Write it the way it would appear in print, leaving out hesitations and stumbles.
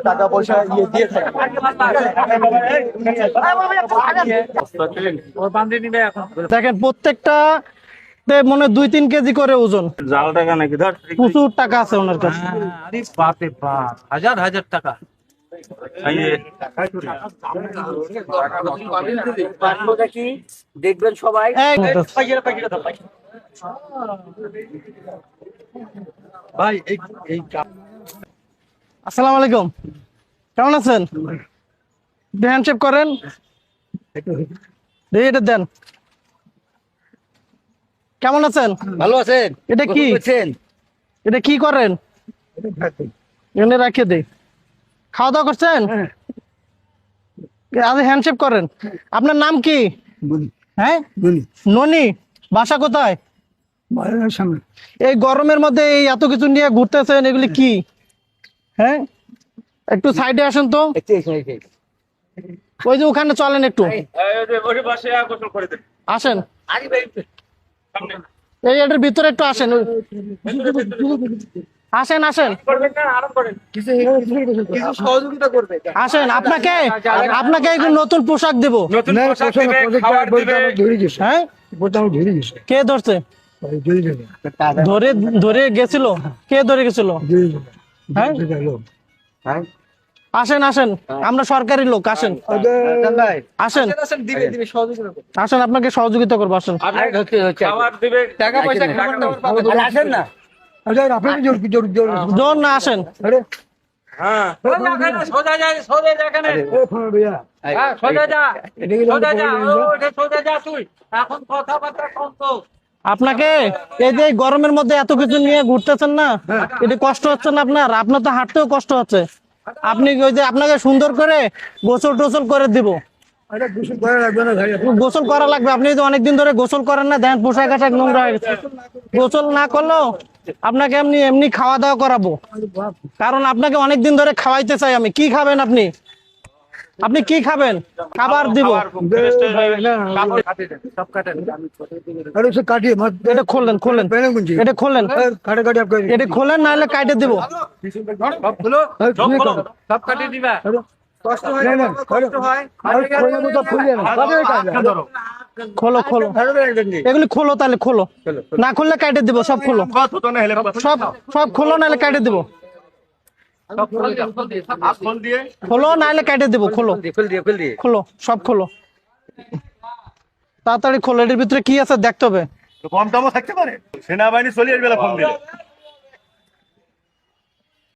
টাকা পয়সা ইয়ে দিয়ে থাকে। দেখেন প্রত্যেকটা মনে 2-3 কেজি করে ওজন। জাল টাকা নাকি ধর প্রচুর টাকা আছে ওনার কাছে। আরে বাপরে বাপ, হাজার হাজার টাকা। দেখবেন সবাই। ভাই এই আসসালামু আলাইকুম, কেমন আছেন? হ্যান্ডশেক করেন, দেখি এটা দেন। কেমন আছেন? ভালো আছেন? এটা কি? এটা কি করেন? এখানে রাখিয়ে দেই। খাওয়া দাওয়া করছেন? আরে হ্যান্ডশেক করেন। আপনার নাম কি? হ্যাঁ, ননি। বাসা কোথায়? এই গরমের মধ্যে এই এত কিছু নিয়ে ঘুরতেছেন, এগুলি কি? হ্যাঁ, একটু সাইডে আসেন তো। ওই যে ওখানে চলেন একটু, আসেন। এই এটার ভিতরে একটু আসেন, আসেন আসেন সহযোগিতা করবে। আসেন। আপনাকে আপনাকে একটু নতুন পোশাক দেবো। হ্যাঁ, কে ধরছে? ধরে ধরে গেছিল? কে ধরে গেছিল? হ্যাঁ, আসেন আসেন, আমরা সরকারি লোক। আসেন আসেন আসেন, আপনাকে সহযোগিতা করবো। আসেন। টাকা পয়সা আসেন না, জোর না, আসেন। আপনাকে এই যে গরমের মধ্যে এত কিছু নিয়ে ঘুরতেছেন না, এটা কষ্ট হচ্ছে না আপনার? আপনার তো হাঁটতেও কষ্ট হচ্ছে। আপনি ওই যে আপনাকে সুন্দর করে গোসল টোসল করে দিব। গোসল করা লাগবে, আপনি তো অনেকদিন ধরে গোসল করেন না, দেন পোশাক আশাক নোংরা হয়ে গেছে। গোসল না করলেও আপনাকে এমনি এমনি খাওয়া দাওয়া করাবো, কারণ আপনাকে অনেকদিন ধরে খাওয়াইতে চাই আমি। কি খাবেন আপনি? আপনি কি খাবেন? খাবার দিব। এটা খোলেন, খোলেন, এটা খোলেন, এটা খোলেন, নাহলে কাটে দিব। সব কাটিয়ে দিবা। খোলো খোলো, এগুলি খোলো, তাহলে খোলো। না খুললে কাটে দিব। সব খোলো, সব সব খোলো, নাহলে কাটে দিব। খোলো, নাহলে কেটে দেবো। খোলো খোলো, সব খোলো, তাড়াতাড়ি খোলো। এটার ভিতরে কি আছে দেখতে হবে। কম টমও থাকতে পারে, সেনাবাহিনী চলে আসবে ফোন দিলে।